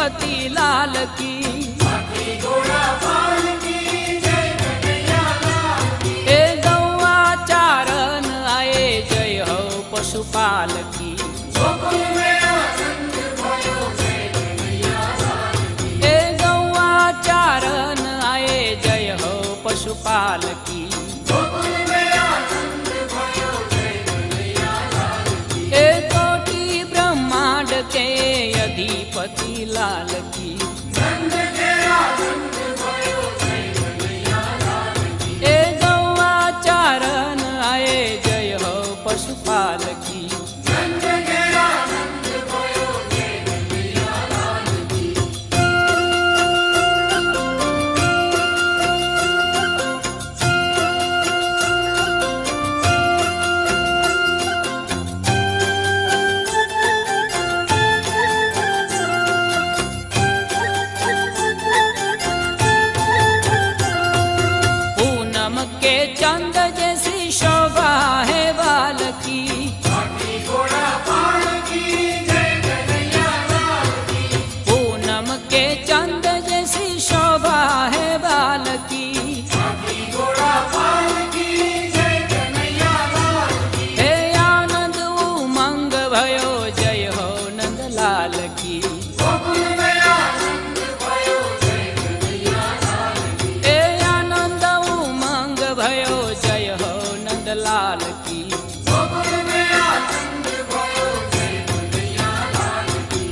अधिपति लाल की। ए गौआ चारण आए जय हो पशुपाल की। ए गौआ चारण आए जय हो पशुपाल की। ए कोटि ब्रह्मांड के अधिपति लाल की। ए गौआ चारण आए जय हो पशुपाल की। के चंद जैसी शोभा है बाल की। पूनम के चंद जैसी शोभा है बाल की। हे आनंद उमंग भयो जय हो नंदलाल की। भयो जय हो नंदलाल की।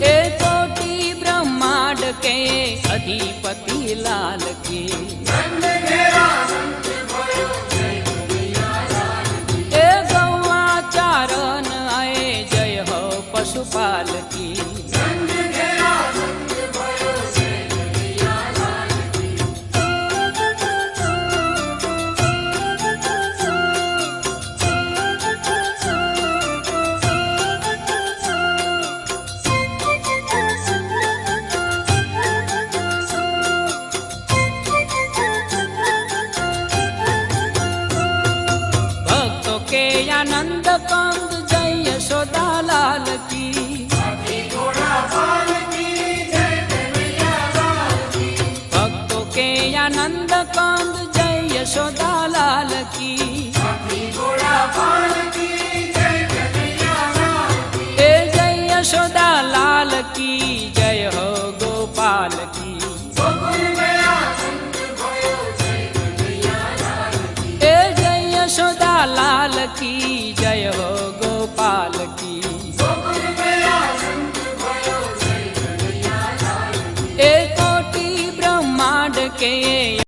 ए कोटि ब्रह्मांड के अधिपति लाल की। ए गौआ चारण आए जय हो पशुपाल की। के आनंद कंद जय यशोदा लाल की। भक्तों के आनंद कंद जय यशोदा लाल की। ए जय यशोदा लाल की जय हो गोपाल की। ए जय यशोदा लाल की जय हो गोपाल की। ए कोटि ब्रह्मांड के